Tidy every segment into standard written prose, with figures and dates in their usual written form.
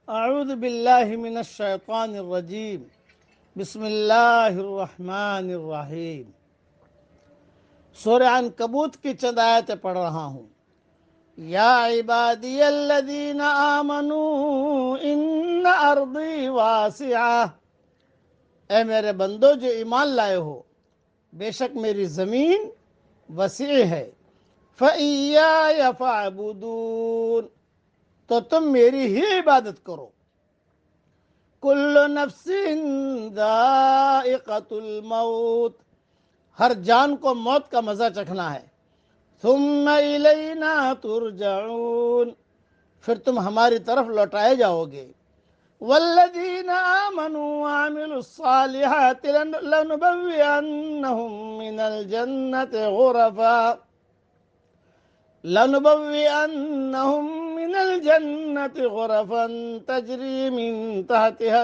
اعوذ باللہ من الشیطان الرجیم بسم اللہ الرحمن الرحیم۔ سورہ عنکبوت کی چند آیتیں پڑھ رہا ہوں۔ یا عبادی الذین آمنوا ان ارضی واسعہ، اے میرے بندو جو ایمان لائے ہو، بے شک میری زمین وسیع ہے۔ فَإِيَّايَ فَاعْبُدُونِ، تو تم میری ہی عبادت کرو۔ کل نفس ذائقۃ الموت، ہر جان کو موت کا مزہ چکھنا ہے۔ ثم الینا ترجعون، پھر تم ہماری طرف لوٹائے جاؤ گے۔ والذین آمنوا وعملوا الصالحات لنبوئنهم من الجنة غرفا تجری من تحتها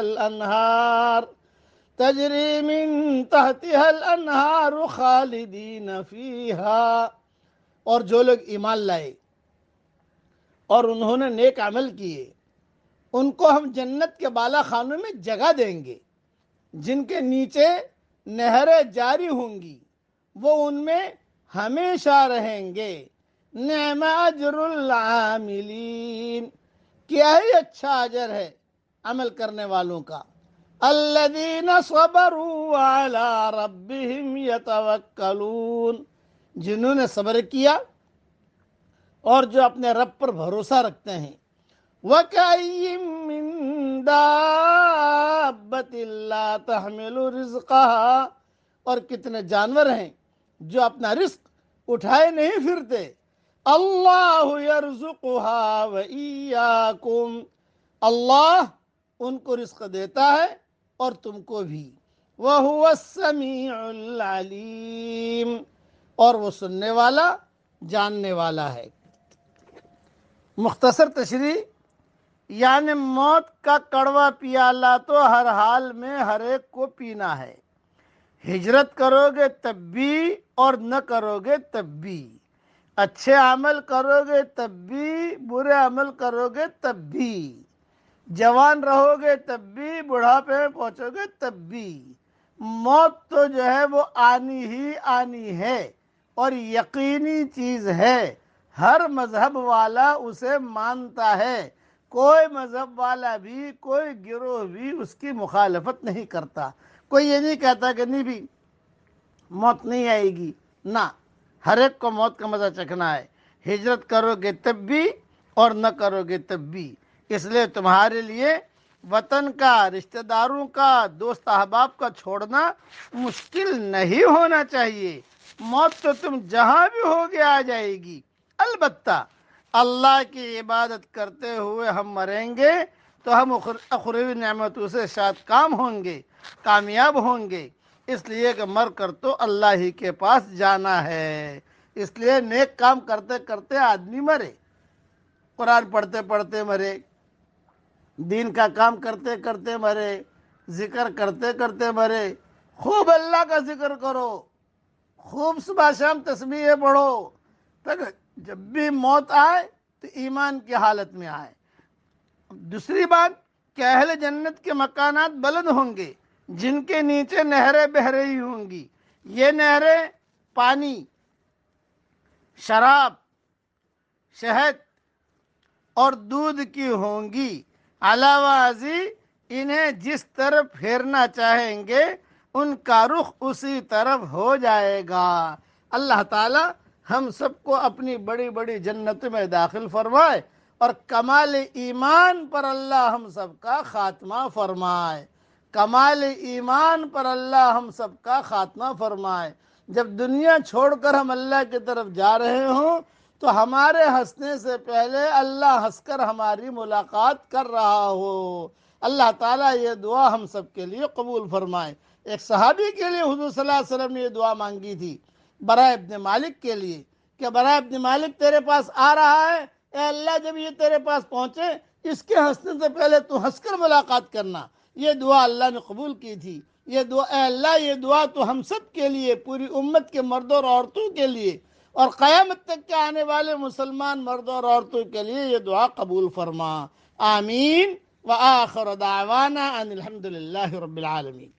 الانہار خالدین فیہا، اور جو لوگ ایمان لائے اور انہوں نے نیک عمل کیے، ان کو ہم جنت کے بالا خانوں میں جگہ دیں گے جن کے نیچے نہریں جاری ہوں گی، وہ ان میں ہمیشہ رہیں گے۔ نعم اجر العاملین، کیا ہی اچھا اجر ہے عمل کرنے والوں کا۔ الذین صبروا علی ربہم یتوکلون، جنہوں نے صبر کیا اور جو اپنے رب پر بھروسہ رکھتے ہیں۔ وَكَأَيٍّ مِّن دَابَّةٍ لَّا تَحْمِلُ رِزْقَهَا، اور کتنے جانور ہیں جو اپنا رزق اٹھائے نہیں پھرتے۔ اللہ یرزقها وَإِيَّاكُمْ، اللہ ان کو رزق دیتا ہے اور تم کو بھی۔ وَهُوَ السَّمِيعُ الْعَلِيمُ، اور وہ سننے والا جاننے والا ہے۔ مختصر تشریح، یعنی موت کا کڑوا پیالہ تو ہر حال میں ہر ایک کو پینا ہے۔ ہجرت کرو گے تب بھی اور نہ کرو گے تب بھی، اچھے عمل کرو گے تب بھی، برے عمل کرو گے تب بھی، جوان رہو گے تب بھی، بڑھاپے میں پہنچو گے تب بھی، موت تو جو ہے وہ آنی ہی آنی ہے اور یقینی چیز ہے۔ ہر مذہب والا اسے مانتا ہے، کوئی مذہب والا بھی، کوئی گروہ بھی اس کی مخالفت نہیں کرتا۔ کوئی یہ نہیں کہتا کہ نہیں بھی موت نہیں آئے گی، نہ، ہر ایک کو موت کا مزہ چکھنا ہے۔ ہجرت کرو گے تب بھی اور نہ کرو گے تب بھی، اس لیے تمہارے لیے وطن کا، رشتہ داروں کا، دوست احباب کا چھوڑنا مشکل نہیں ہونا چاہیے۔ موت تو تم جہاں بھی ہوگے آ جائے گی، البتہ اللہ کی عبادت کرتے ہوئے ہم مریں گے تو ہم اخروی نعمتوں سے شاد کام ہوں گے، کامیاب ہوں گے، اس لیے کہ مر کر تو اللہ ہی کے پاس جانا ہے۔ اس لیے نیک کام کرتے کرتے آدمی مرے، قرآن پڑھتے پڑھتے مرے، دین کا کام کرتے کرتے مرے، ذکر کرتے کرتے مرے، خوب اللہ کا ذکر کرو، خوب صبح شام تسبیحیں پڑھو، تاکہ جب بھی موت آئے تو ایمان کی حالت میں آئے۔ دوسری بات کہ اہل جنت کے مکانات بلند ہوں گے جن کے نیچے نہریں بہہ رہی ہوں گی۔ یہ نہریں پانی، شراب، شہد اور دودھ کی ہوں گی۔ علاوہ ازیں انہیں جس طرف پھیرنا چاہیں گے ان کا رخ اسی طرف ہو جائے گا۔ اللہ تعالی ہم سب کو اپنی بڑی بڑی جنت میں داخل فرمائے اور کمال ایمان پر اللہ ہم سب کا خاتمہ فرمائے۔ کمال ایمان پر اللہ ہم سب کا خاتمہ فرمائے۔ جب دنیا چھوڑ کر ہم اللہ کی طرف جا رہے ہوں تو ہمارے ہنسنے سے پہلے اللہ ہنس کر ہماری ملاقات کر رہا ہو۔ اللہ تعالیٰ یہ دعا ہم سب کے لیے قبول فرمائے۔ ایک صحابی کے لیے حضور صلی اللہ علیہ وسلم نے یہ دعا مانگی تھی، براء ابن مالک کے لیے، کہ براء ابن مالک تیرے پاس آ رہا ہے، اے اللہ جب یہ تیرے پاس پہنچے اس کے ہنسنے سے پہلے تو ہنس کر ملاقات کرنا۔ یہ دعا اللہ نے قبول کی تھی۔ یہ دعا، اے اللہ یہ دعا تو ہم سب کے لیے، پوری امت کے مردوں اور عورتوں کے لیے اور قیامت تک کے آنے والے مسلمان مردوں اور عورتوں کے لیے یہ دعا قبول فرما، آمین وآخر دعوانا ان الحمد للہ رب العالمین.